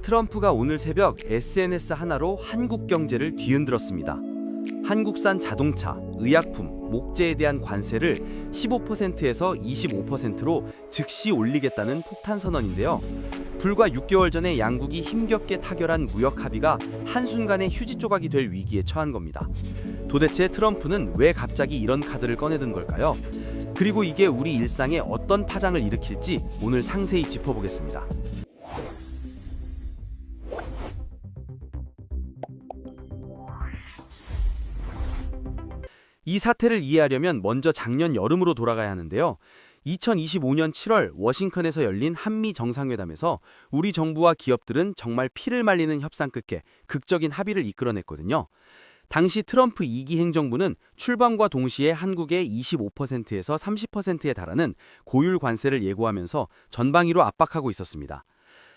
트럼프가 오늘 새벽 SNS 하나로 한국 경제를 뒤흔들었습니다. 한국산 자동차, 의약품, 목재에 대한 관세를 15%에서 25%로 즉시 올리겠다는 폭탄 선언인데요. 불과 6개월 전에 양국이 힘겹게 타결한 무역 합의가 한순간에 휴지 조각이 될 위기에 처한 겁니다. 도대체 트럼프는 왜 갑자기 이런 카드를 꺼내든 걸까요? 그리고 이게 우리 일상에 어떤 파장을 일으킬지 오늘 상세히 짚어보겠습니다. 이 사태를 이해하려면 먼저 작년 여름으로 돌아가야 하는데요. 2025년 7월 워싱턴에서 열린 한미 정상회담에서 우리 정부와 기업들은 정말 피를 말리는 협상 끝에 극적인 합의를 이끌어냈거든요. 당시 트럼프 2기 행정부는 출범과 동시에 한국의 25%에서 30%에 달하는 고율 관세를 예고하면서 전방위로 압박하고 있었습니다.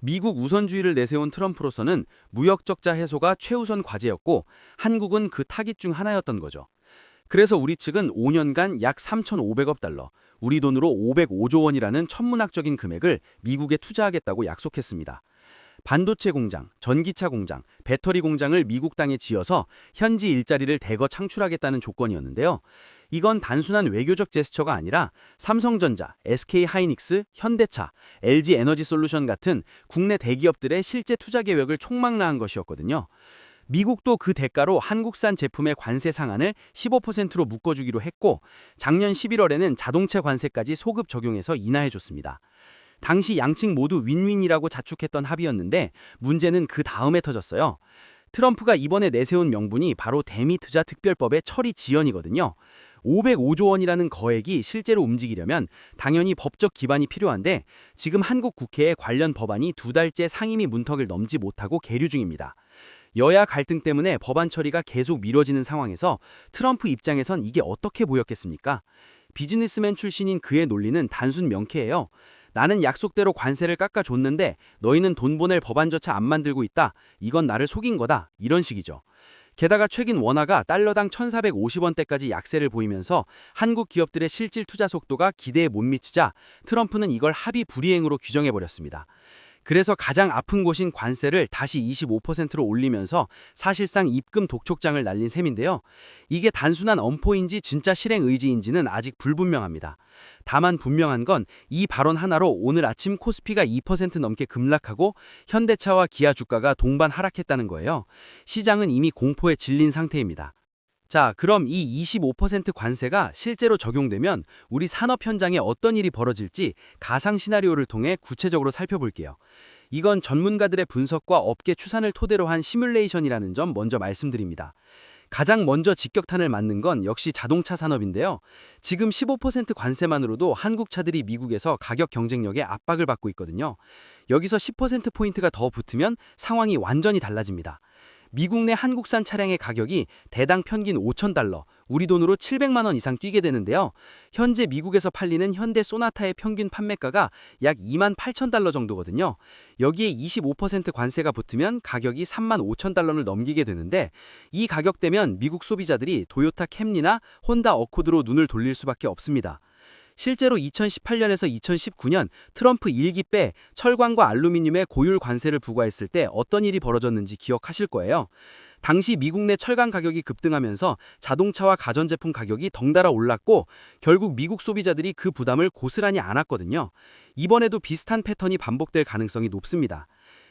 미국 우선주의를 내세운 트럼프로서는 무역 적자 해소가 최우선 과제였고 한국은 그 타깃 중 하나였던 거죠. 그래서 우리 측은 5년간 약 3,500억 달러, 우리 돈으로 505조 원이라는 천문학적인 금액을 미국에 투자하겠다고 약속했습니다. 반도체 공장, 전기차 공장, 배터리 공장을 미국 땅에 지어서 현지 일자리를 대거 창출하겠다는 조건이었는데요. 이건 단순한 외교적 제스처가 아니라 삼성전자, SK하이닉스, 현대차, LG에너지솔루션 같은 국내 대기업들의 실제 투자 계획을 총망라한 것이었거든요. 미국도 그 대가로 한국산 제품의 관세 상한을 15%로 묶어주기로 했고 작년 11월에는 자동차 관세까지 소급 적용해서 인하해줬습니다. 당시 양측 모두 윈윈이라고 자축했던 합의였는데 문제는 그 다음에 터졌어요. 트럼프가 이번에 내세운 명분이 바로 대미 투자 특별법의 처리 지연이거든요. 505조 원이라는 거액이 실제로 움직이려면 당연히 법적 기반이 필요한데 지금 한국 국회에 관련 법안이 2달째 상임위 문턱을 넘지 못하고 계류 중입니다. 여야 갈등 때문에 법안 처리가 계속 미뤄지는 상황에서 트럼프 입장에선 이게 어떻게 보였겠습니까? 비즈니스맨 출신인 그의 논리는 단순 명쾌해요. 나는 약속대로 관세를 깎아줬는데 너희는 돈 보낼 법안조차 안 만들고 있다. 이건 나를 속인 거다. 이런 식이죠. 게다가 최근 원화가 달러당 1,450원대까지 약세를 보이면서 한국 기업들의 실질 투자 속도가 기대에 못 미치자 트럼프는 이걸 합의 불이행으로 규정해버렸습니다. 그래서 가장 아픈 곳인 관세를 다시 25%로 올리면서 사실상 입금 독촉장을 날린 셈인데요. 이게 단순한 엄포인지 진짜 실행 의지인지는 아직 불분명합니다. 다만 분명한 건 이 발언 하나로 오늘 아침 코스피가 2% 넘게 급락하고 현대차와 기아 주가가 동반 하락했다는 거예요. 시장은 이미 공포에 질린 상태입니다. 자, 그럼 이 25% 관세가 실제로 적용되면 우리 산업 현장에 어떤 일이 벌어질지 가상 시나리오를 통해 구체적으로 살펴볼게요. 이건 전문가들의 분석과 업계 추산을 토대로 한 시뮬레이션이라는 점 먼저 말씀드립니다. 가장 먼저 직격탄을 맞는 건 역시 자동차 산업인데요. 지금 15% 관세만으로도 한국 차들이 미국에서 가격 경쟁력에 압박을 받고 있거든요. 여기서 10%포인트가 더 붙으면 상황이 완전히 달라집니다. 미국 내 한국산 차량의 가격이 대당 평균 5,000달러, 우리 돈으로 700만 원 이상 뛰게 되는데요. 현재 미국에서 팔리는 현대 소나타의 평균 판매가가 약 28,000달러 정도거든요. 여기에 25% 관세가 붙으면 가격이 35,000달러를 넘기게 되는데 이 가격대면 미국 소비자들이 도요타 캠리나 혼다 어코드로 눈을 돌릴 수밖에 없습니다. 실제로 2018년에서 2019년 트럼프 1기 때 철광과 알루미늄에 고율 관세를 부과했을 때 어떤 일이 벌어졌는지 기억하실 거예요. 당시 미국 내 철강 가격이 급등하면서 자동차와 가전제품 가격이 덩달아 올랐고 결국 미국 소비자들이 그 부담을 고스란히 안았거든요. 이번에도 비슷한 패턴이 반복될 가능성이 높습니다.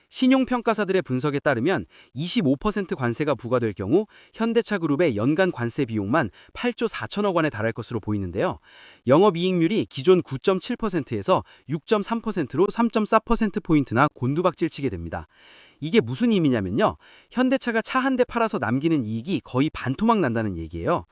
신용평가사들의 분석에 따르면 25% 관세가 부과될 경우 현대차 그룹의 연간 관세 비용만 8조 4천억 원에 달할 것으로 보이는데요. 영업이익률이 기존 9.7%에서 6.3%로 3.4%포인트나 곤두박질치게 됩니다. 이게 무슨 의미냐면요. 현대차가 차 한 대 팔아서 남기는 이익이 거의 반토막 난다는 얘기예요.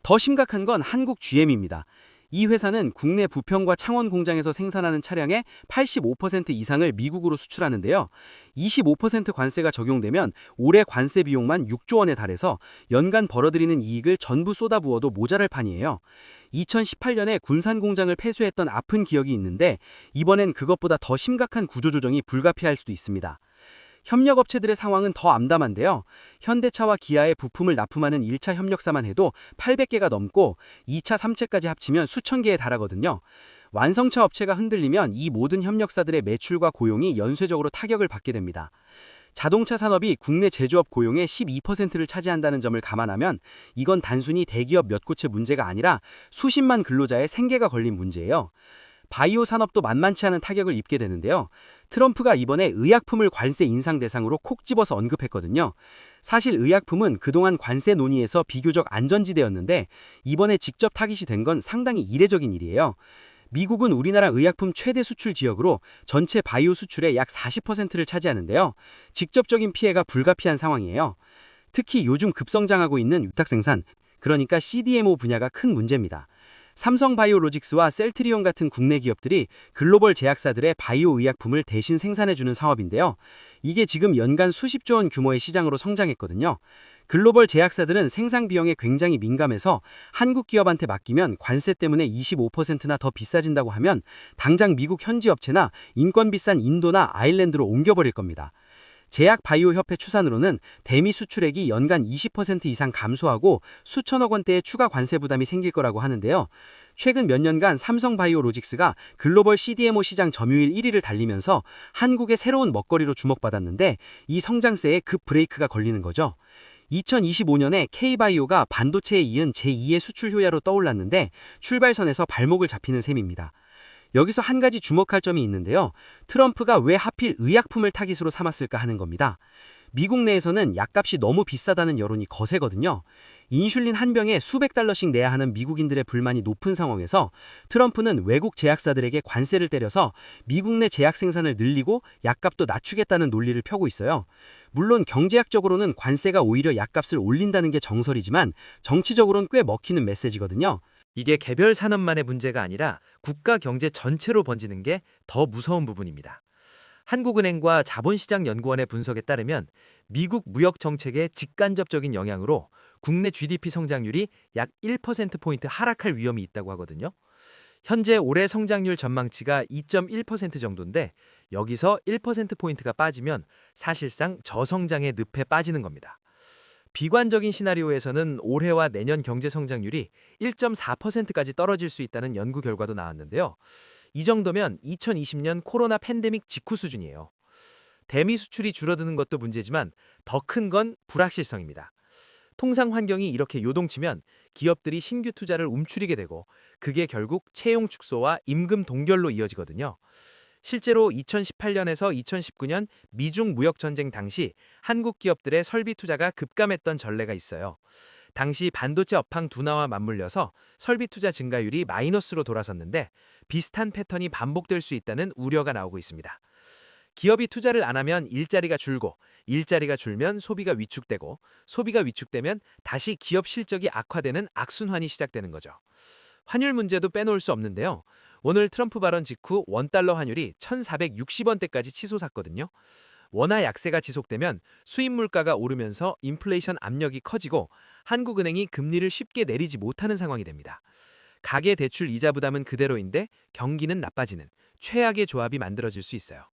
더 심각한 건 한국 GM입니다. 이 회사는 국내 부평과 창원 공장에서 생산하는 차량의 85% 이상을 미국으로 수출하는데요. 25% 관세가 적용되면 올해 관세 비용만 6조 원에 달해서 연간 벌어들이는 이익을 전부 쏟아부어도 모자랄 판이에요. 2018년에 군산 공장을 폐쇄했던 아픈 기억이 있는데 이번엔 그것보다 더 심각한 구조조정이 불가피할 수도 있습니다. 협력업체들의 상황은 더 암담한데요. 현대차와 기아의 부품을 납품하는 1차 협력사만 해도 800개가 넘고 2차, 3차까지 합치면 수천 개에 달하거든요. 완성차 업체가 흔들리면 이 모든 협력사들의 매출과 고용이 연쇄적으로 타격을 받게 됩니다. 자동차 산업이 국내 제조업 고용의 12%를 차지한다는 점을 감안하면 이건 단순히 대기업 몇 곳의 문제가 아니라 수십만 근로자의 생계가 걸린 문제예요. 바이오 산업도 만만치 않은 타격을 입게 되는데요. 트럼프가 이번에 의약품을 관세 인상 대상으로 콕 집어서 언급했거든요. 사실 의약품은 그동안 관세 논의에서 비교적 안전지대였는데 이번에 직접 타깃이 된 건 상당히 이례적인 일이에요. 미국은 우리나라 의약품 최대 수출 지역으로 전체 바이오 수출의 약 40%를 차지하는데요. 직접적인 피해가 불가피한 상황이에요. 특히 요즘 급성장하고 있는 위탁 생산, 그러니까 CDMO 분야가 큰 문제입니다. 삼성바이오로직스와 셀트리온 같은 국내 기업들이 글로벌 제약사들의 바이오 의약품을 대신 생산해주는 사업인데요. 이게 지금 연간 수십조 원 규모의 시장으로 성장했거든요. 글로벌 제약사들은 생산 비용에 굉장히 민감해서 한국 기업한테 맡기면 관세 때문에 25%나 더 비싸진다고 하면 당장 미국 현지 업체나 인건 비싼 인도나 아일랜드로 옮겨버릴 겁니다. 제약바이오협회 추산으로는 대미 수출액이 연간 20% 이상 감소하고 수천억 원대의 추가 관세 부담이 생길 거라고 하는데요. 최근 몇 년간 삼성바이오로직스가 글로벌 CDMO 시장 점유율 1위를 달리면서 한국의 새로운 먹거리로 주목받았는데 이 성장세에 급 브레이크가 걸리는 거죠. 2025년에 K바이오가 반도체에 이은 제2의 수출 효야로 떠올랐는데 출발선에서 발목을 잡히는 셈입니다. 여기서 한 가지 주목할 점이 있는데요. 트럼프가 왜 하필 의약품을 타깃으로 삼았을까 하는 겁니다. 미국 내에서는 약값이 너무 비싸다는 여론이 거세거든요. 인슐린 한 병에 수백 달러씩 내야 하는 미국인들의 불만이 높은 상황에서 트럼프는 외국 제약사들에게 관세를 때려서 미국 내 제약 생산을 늘리고 약값도 낮추겠다는 논리를 펴고 있어요. 물론 경제학적으로는 관세가 오히려 약값을 올린다는 게 정설이지만 정치적으로는 꽤 먹히는 메시지거든요. 이게 개별 산업만의 문제가 아니라 국가 경제 전체로 번지는 게 더 무서운 부분입니다. 한국은행과 자본시장연구원의 분석에 따르면 미국 무역 정책의 직간접적인 영향으로 국내 GDP 성장률이 약 1%포인트 하락할 위험이 있다고 하거든요. 현재 올해 성장률 전망치가 2.1% 정도인데 여기서 1%포인트가 빠지면 사실상 저성장의 늪에 빠지는 겁니다. 비관적인 시나리오에서는 올해와 내년 경제 성장률이 1.4%까지 떨어질 수 있다는 연구 결과도 나왔는데요. 이 정도면 2020년 코로나 팬데믹 직후 수준이에요. 대미 수출이 줄어드는 것도 문제지만 더 큰 건 불확실성입니다. 통상 환경이 이렇게 요동치면 기업들이 신규 투자를 움츠리게 되고 그게 결국 채용 축소와 임금 동결로 이어지거든요. 실제로 2018년에서 2019년 미중 무역 전쟁 당시 한국 기업들의 설비 투자가 급감했던 전례가 있어요. 당시 반도체 업황 둔화와 맞물려서 설비 투자 증가율이 마이너스로 돌아섰는데 비슷한 패턴이 반복될 수 있다는 우려가 나오고 있습니다. 기업이 투자를 안 하면 일자리가 줄고 일자리가 줄면 소비가 위축되고 소비가 위축되면 다시 기업 실적이 악화되는 악순환이 시작되는 거죠. 환율 문제도 빼놓을 수 없는데요. 오늘 트럼프 발언 직후 원달러 환율이 1,460원대까지 치솟았거든요. 원화 약세가 지속되면 수입 물가가 오르면서 인플레이션 압력이 커지고 한국은행이 금리를 쉽게 내리지 못하는 상황이 됩니다. 가계 대출 이자 부담은 그대로인데 경기는 나빠지는 최악의 조합이 만들어질 수 있어요.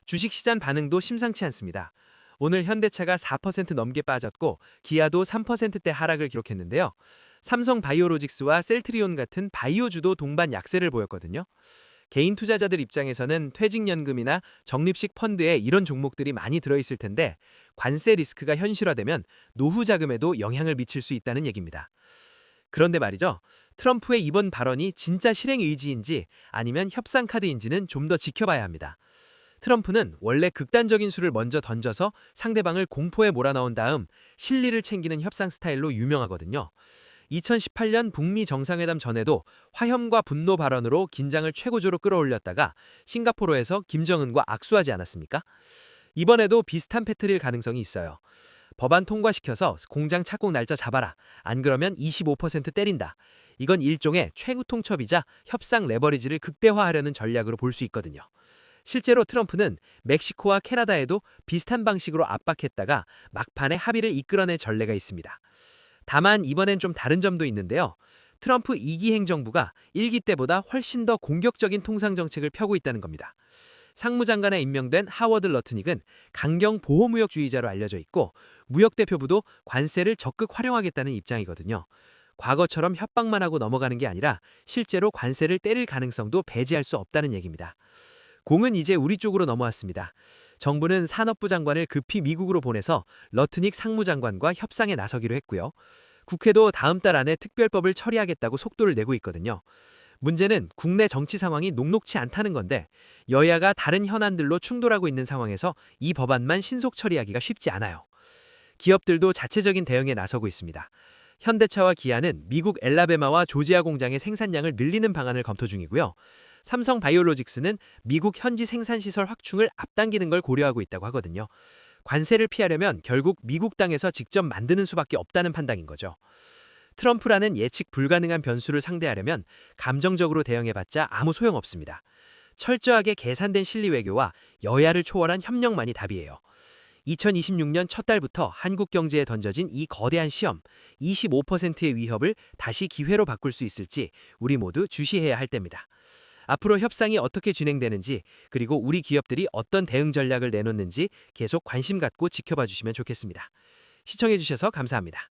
주식시장 반응도 심상치 않습니다. 오늘 현대차가 4% 넘게 빠졌고 기아도 3%대 하락을 기록했는데요. 삼성바이오로직스와 셀트리온 같은 바이오주도 동반 약세를 보였거든요. 개인 투자자들 입장에서는 퇴직연금이나 적립식 펀드에 이런 종목들이 많이 들어있을 텐데 관세 리스크가 현실화되면 노후 자금에도 영향을 미칠 수 있다는 얘기입니다. 그런데 말이죠. 트럼프의 이번 발언이 진짜 실행 의지인지 아니면 협상 카드인지는 좀 더 지켜봐야 합니다. 트럼프는 원래 극단적인 수를 먼저 던져서 상대방을 공포에 몰아넣은 다음 실리를 챙기는 협상 스타일로 유명하거든요. 2018년 북미 정상회담 전에도 화염과 분노 발언으로 긴장을 최고조로 끌어올렸다가 싱가포르에서 김정은과 악수하지 않았습니까? 이번에도 비슷한 패턴일 가능성이 있어요. 법안 통과시켜서 공장 착공 날짜 잡아라. 안 그러면 25% 때린다. 이건 일종의 최고 통첩이자 협상 레버리지를 극대화하려는 전략으로 볼 수 있거든요. 실제로 트럼프는 멕시코와 캐나다에도 비슷한 방식으로 압박했다가 막판에 합의를 이끌어낸 전례가 있습니다. 다만 이번엔 좀 다른 점도 있는데요. 트럼프 2기 행정부가 1기 때보다 훨씬 더 공격적인 통상정책을 펴고 있다는 겁니다. 상무장관에 임명된 하워드 러트닉은 강경 보호무역주의자로 알려져 있고 무역대표부도 관세를 적극 활용하겠다는 입장이거든요. 과거처럼 협박만 하고 넘어가는 게 아니라 실제로 관세를 때릴 가능성도 배제할 수 없다는 얘기입니다. 공은 이제 우리 쪽으로 넘어왔습니다. 정부는 산업부 장관을 급히 미국으로 보내서 러트닉 상무장관과 협상에 나서기로 했고요. 국회도 다음 달 안에 특별법을 처리하겠다고 속도를 내고 있거든요. 문제는 국내 정치 상황이 녹록치 않다는 건데 여야가 다른 현안들로 충돌하고 있는 상황에서 이 법안만 신속 처리하기가 쉽지 않아요. 기업들도 자체적인 대응에 나서고 있습니다. 현대차와 기아는 미국 엘라베마와 조지아 공장의 생산량을 늘리는 방안을 검토 중이고요. 삼성 바이오로직스는 미국 현지 생산시설 확충을 앞당기는 걸 고려하고 있다고 하거든요. 관세를 피하려면 결국 미국 땅에서 직접 만드는 수밖에 없다는 판단인 거죠. 트럼프라는 예측 불가능한 변수를 상대하려면 감정적으로 대응해봤자 아무 소용없습니다. 철저하게 계산된 실리 외교와 여야를 초월한 협력만이 답이에요. 2026년 첫 달부터 한국 경제에 던져진 이 거대한 시험, 25%의 위협을 다시 기회로 바꿀 수 있을지 우리 모두 주시해야 할 때입니다. 앞으로 협상이 어떻게 진행되는지, 그리고 우리 기업들이 어떤 대응 전략을 내놓는지 계속 관심 갖고 지켜봐 주시면 좋겠습니다. 시청해 주셔서 감사합니다.